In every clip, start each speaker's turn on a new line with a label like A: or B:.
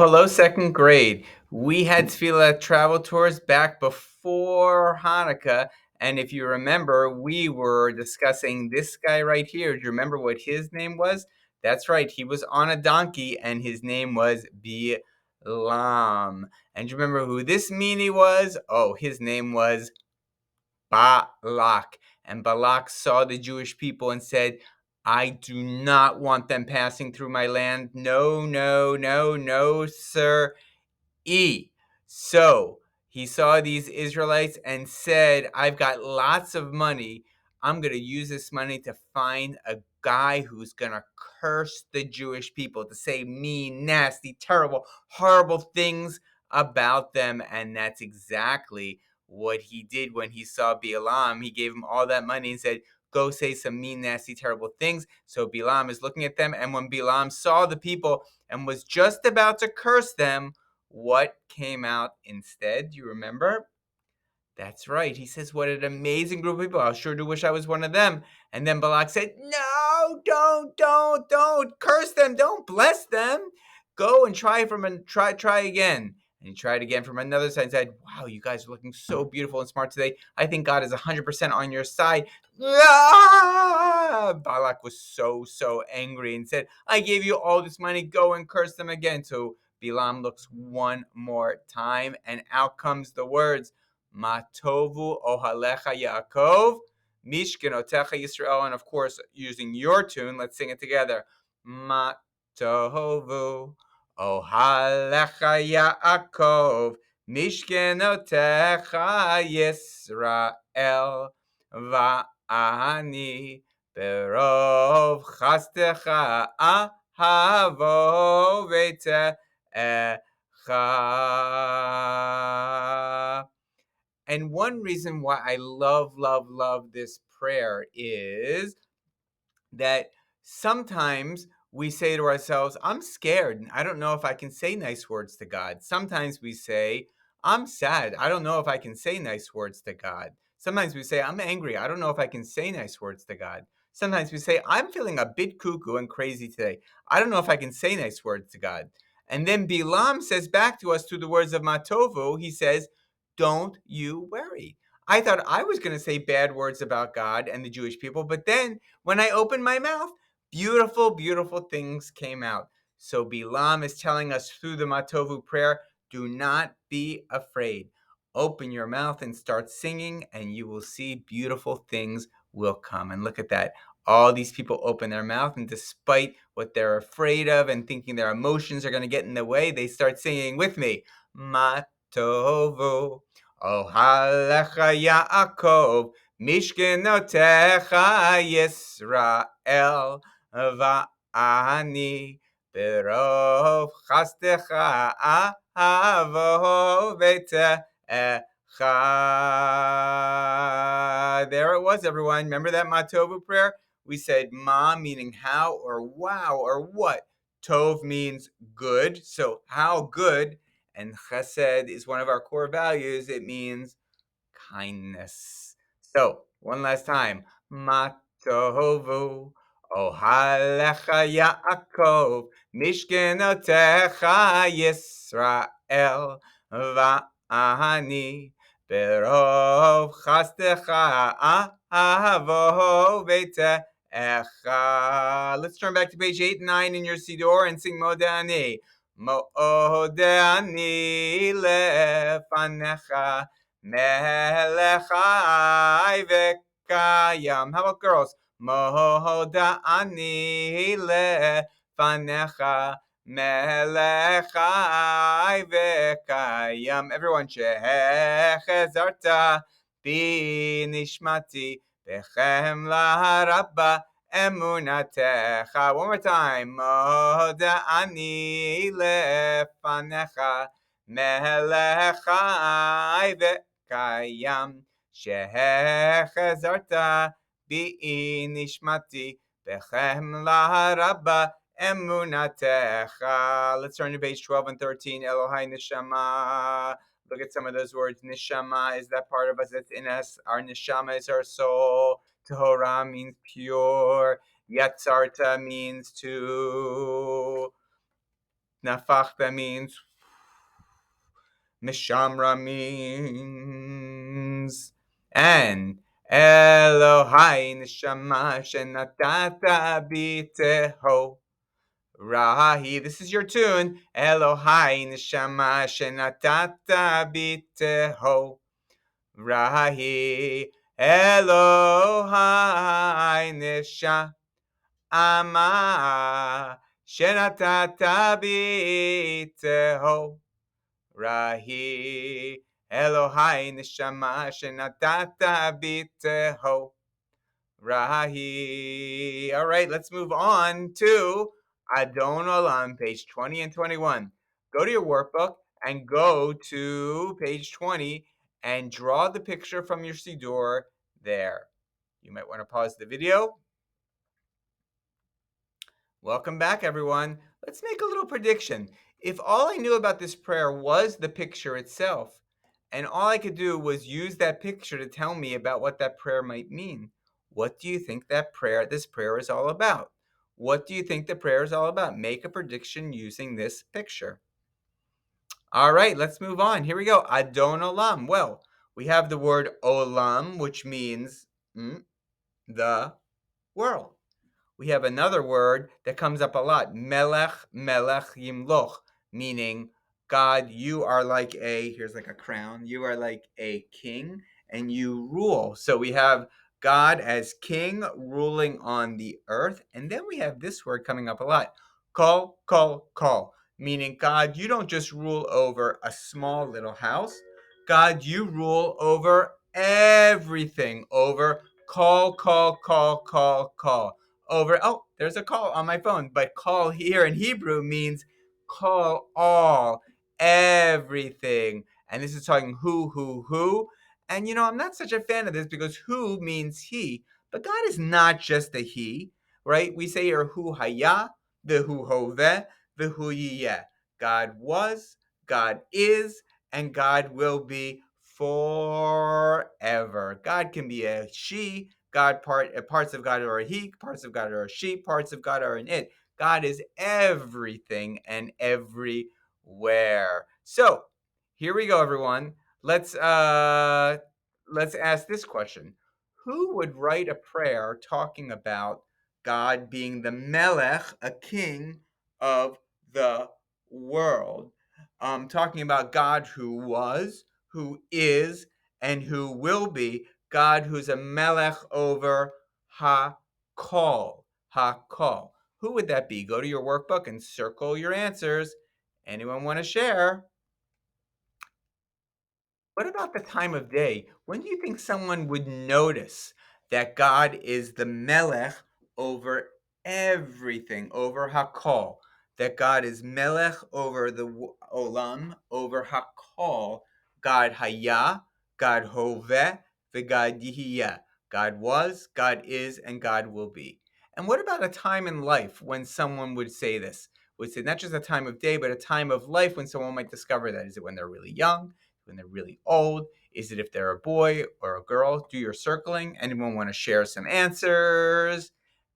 A: Hello, second grade. We had Tefillah travel tours back before Hanukkah, and if you remember, we were discussing this guy right here. Do you remember what his name was? That's right, he was on a donkey, and his name was Bilam. And do you remember who this meanie was? Oh, his name was Balak. And Balak saw the Jewish people and said, I do not want them passing through my land. No, no, no, no, sir. So he saw these Israelites and said, I've got lots of money. I'm going to use this money to find a guy who's going to curse the Jewish people, to say mean, nasty, terrible, horrible things about them. And that's exactly what he did when he saw Balaam. He gave him all that money and said, go say some mean, nasty, terrible things. So Balaam is looking at them. And when Balaam saw the people and was just about to curse them, what came out instead? Do you remember? That's right. He says, what an amazing group of people. I sure do wish I was one of them. And then Balak said, no, don't curse them. Don't bless them. Go and try again. And he tried again from another side and said, wow, you guys are looking so beautiful and smart today. I think God is 100% on your side. Balak was so angry and said, I gave you all this money. Go and curse them again. So Bilam looks one more time, and out comes the words, Matovu ohalecha Yaakov, Mishkenotecha Yisrael. And of course, using your tune, let's sing it together. Matovu ohalecha Yaakov, Mishkenotecha Yisrael, Va'ani berov chastecha ahavo v'te'echa. And one reason why I love this prayer is that sometimes we say to ourselves, I'm scared. I don't know if I can say nice words to God. Sometimes we say, I'm sad. I don't know if I can say nice words to God. Sometimes we say, I'm angry. I don't know if I can say nice words to God. Sometimes we say, I'm feeling a bit cuckoo and crazy today. I don't know if I can say nice words to God. And then Bilam says back to us through the words of Matovu, he says, don't you worry. I thought I was going to say bad words about God and the Jewish people, but then when I opened my mouth, beautiful things came out. So Bilam is telling us through the Matovu prayer, do not be afraid. Open your mouth and start singing, and you will see beautiful things will come. And look at that. All these people open their mouth, and despite what they're afraid of and thinking their emotions are going to get in the way, they start singing with me. Matovu ohalecha Yaakov, Mishkenotecha Yisrael, Va'ani berov chastecha ahavo v'te'echa. There it was, everyone. Remember that Matovu prayer? We said ma meaning how or wow or what. Tov means good. So how good? And chesed is one of our core values. It means kindness. So, one last time. Matovu ohalecha Yaakov, Mishkenotecha Yisrael, Va'ani berov chastecha ahavo v'te'echa. Let's turn back to page 8 and 9 in your Sidor and sing Modani. Modani lefanecha, Melech Chai v'Kayam. How about girls? Moda'ani lefanecha, Melech Chai v'Kayam. Everyone, Shehechezarta bi nishmati b'chemla rabba emunatecha. One more time. Moda'ani lefanecha, Melech Chai v'Kayam, Shehechezarta bi nishmati b'chemla rabba emunatecha. Let's turn to page 12 and 13. Elohai neshama. Look at some of those words. Neshama is that part of us that's in us. Our neshama is our soul. Tahora means pure. Yatzarta means to Nafachta means Mishamra means. And Elohai neshama shenatata biteho Rahi. This is your tune. Elohai neshama shenatata biteho Rahi. Elohai neshama shenatata biteho Rahi. Elohai neshama shenatata biteho Rahi. All right, let's move on to Adon Olam, page 20 and 21. Go to your workbook and go to page 20 and draw the picture from your Siddur there. You might want to pause the video. Welcome back, everyone. Let's make a little prediction. If all I knew about this prayer was the picture itself, and all I could do was use that picture to tell me about what that prayer might mean, what do you think this prayer is all about? What do you think the prayer is all about? Make a prediction using this picture. All right, let's move on. Here we go. Adon Olam. Well, we have the word Olam, which means the world. We have another word that comes up a lot, melech, melech yimloch, meaning, God, you are like here's like a crown, you are like a king and you rule. So we have God as king ruling on the earth. And then we have this word coming up a lot, kol, meaning, God, you don't just rule over a small little house. God, you rule over everything, over call over. Oh, there's a call on my phone. But call here in Hebrew means call all, everything. And this is talking who. And I'm not such a fan of this because who means he. But God is not just a he, right? We say here hu haya, the hu hoveh, the hu yiyeh. God was, God is, and God will be forever. God can be a she, parts of God are a he, parts of God are a she, parts of God are an it. God is everything and everywhere. So here we go, everyone. Let's ask this question: who would write a prayer talking about God being the Melech, a king of the world? Talking about God who was, who is, and who will be. God who's a melech over hakol. Hakol. Who would that be? Go to your workbook and circle your answers. Anyone want to share? What about the time of day? When do you think someone would notice that God is the melech over everything, over hakol? That God is melech over the olam, over hakol. God haya, God hoveh, the God yihiyah. God was, God is, and God will be. And what about a time in life when someone would say this? Would say not just a time of day, but a time of life when someone might discover that. Is it when they're really young? When they're really old? Is it if they're a boy or a girl? Do your circling. Anyone want to share some answers?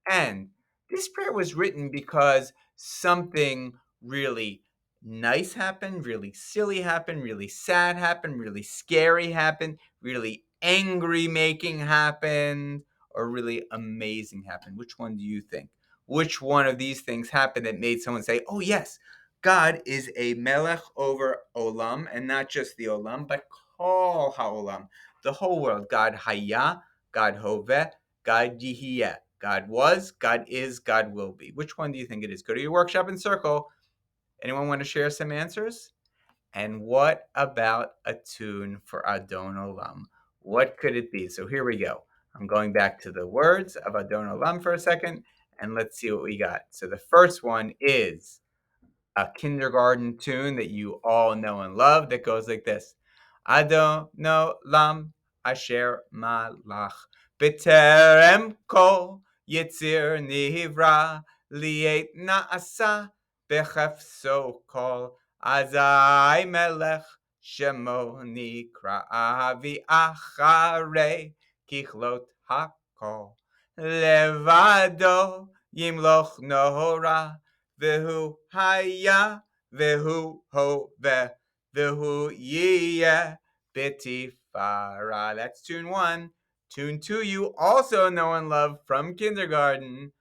A: And this prayer was written because something really nice happened, really silly happened, really sad happened, really scary happened, really angry making happened, or really amazing happened. Which one do you think? Which one of these things happened that made someone say, oh yes, God is a melech over olam, and not just the olam, but kol haolam, the whole world. God haya, God hoveh, God yihiyeh. God was, God is, God will be. Which one do you think it is? Go to your workshop and circle. Anyone want to share some answers? And what about a tune for Adon Olam? What could it be? So here we go. I'm going back to the words of Adon Olam for a second, and let's see what we got. So the first one is a kindergarten tune that you all know and love that goes like this. Adon Olam asher malach b'terem kol yitzir nivra liet na'asa b'chefso kol azai melech shemo nikra avi acharei kichlot hakol levado yimloch nohora Vehu haya Vehu hove, vehu yeh betifara. That's tune 1. Tune 2 you also know and love from kindergarten.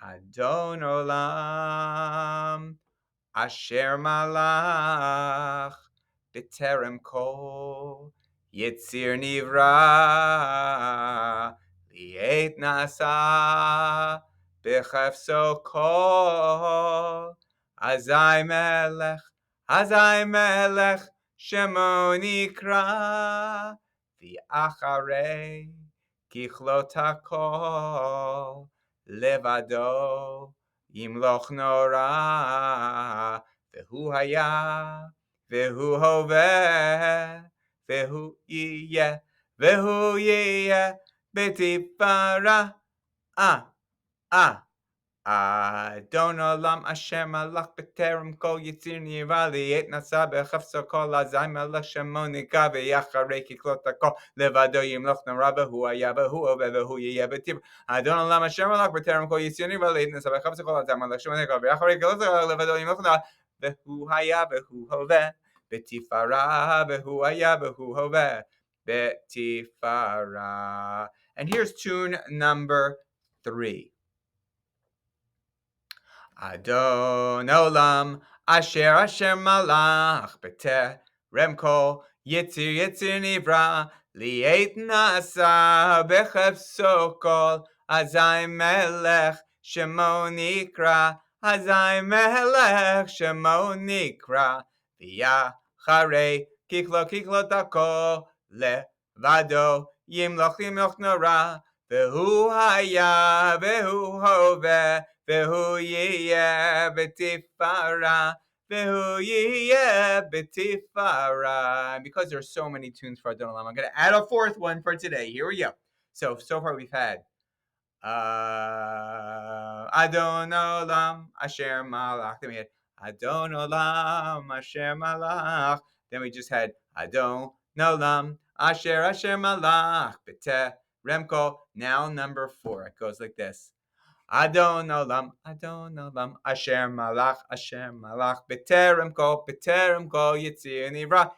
A: Adon Olam, Asher Malach, B'terem Kol, Yitzir Nivra, Liet Nasa, B'chefso Kol, Azai Melech, Shemo Nikra, V'acharei, Kichlot HaKol, Levado, Yimloch Nora, Vehu Haya, Vehu Hove, Vehu Yeh, Betifara, Ah, Ah. Adon Olam Asher Malach B'terem Kol Yitzir Nira Li'et Nasa B'chefso Kol Azai Melech Shemo Nika V'yacharei Kiklot HaKol Levado Yimloch Nora V'hu Haya V'hu Hove V'hu Yeh B'tivra Adon Olam Asher Malach B'terem Kol Yitzir Nira Li'et Nasa B'chefso Kol Azai Melech Shemo Nika V'yacharei Kiklot HaKol Levado Yimloch Nora V'hu Haya V'hu Hove B'tifara V'hu Haya V'hu Hove B'tifara. And here's tune number 3. Adon Olam, Asher Malach, B'terem Kol, Yitzir Nivra, Li'et Nasa, B'chefso Kol, Azai Melech, Shemo Nikra, Azai Melech, Shemo Nikra, V'yacharei, Kiklot HaKol, Levado, Yimloch Nora, Vehu Haya, Vehu Hove, Vehu yeh betifara, vehu yeh betifara. And because there's so many tunes for Adon Olam, I'm going to add a 4th one for today. Here we go. So far we've had Adon Olam, Asher Malach. Then we had Adon Olam, Asher Malach. Then we just had Adon Olam, Asher Malach, B'terem Kol. Now number 4. It goes like this. Adon Olam, Asher Malach, B'terem Kol, Yitzir Nivra,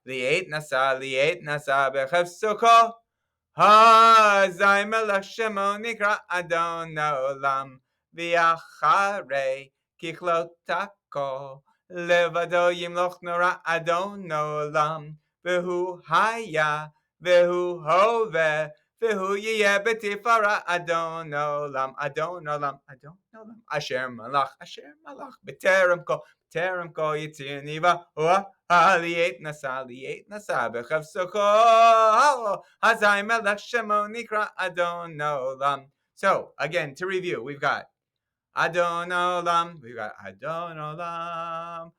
A: Li'et Nasa, B'chefso Kol, Hazai Melech Shemo Nikra, Adon Olam, V'yacharei, Kichlot HaKol, Levado Yimloch Nora, Adon Olam, V'hu Haya, V'hu Hove, Vehu yeh betifara, Adon Olam, Asher Malach, B'terem Kol, Yitzir Niva, Li'et Nasa, B'chefso Kol, Hazai Melech Shemo Nikra, Adon Olam. So again, to review, we've got Adon Olam, we've got Adon Olam,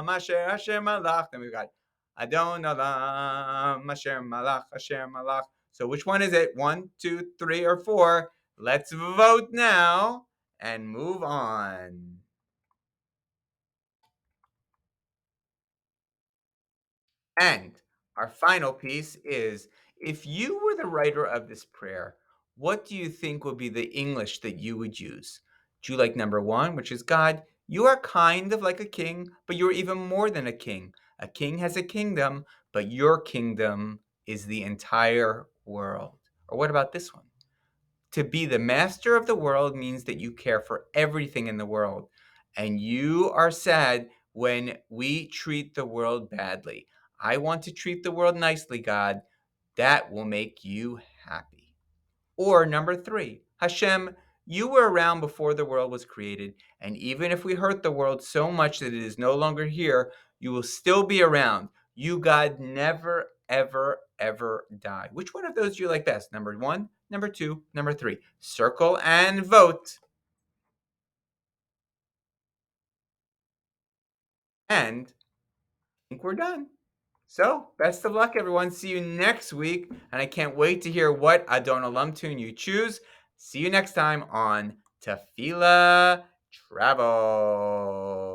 A: Asher Malach, then we've got Adon Olam, Asher Malach. So which one is it? 1, 2, 3, or 4? Let's vote now and move on. And our final piece is, if you were the writer of this prayer, what do you think would be the English that you would use? Do you like number 1, which is, God, you are kind of like a king, but you're even more than a king. A king has a kingdom, but your kingdom is the entire world. Or what about this one? To be the master of the world means that you care for everything in the world, and you are sad when we treat the world badly. I want to treat the world nicely, God. That will make you happy. Or number 3, Hashem, you were around before the world was created, and even if we hurt the world so much that it is no longer here, you will still be around. You, God, never, ever, ever die. Which one of those do you like best? Number 1, number 2, number 3. Circle and vote. And I think we're done. So, best of luck, everyone. See you next week. And I can't wait to hear what Adon Olam tune you choose. See you next time on Tefillah Travel.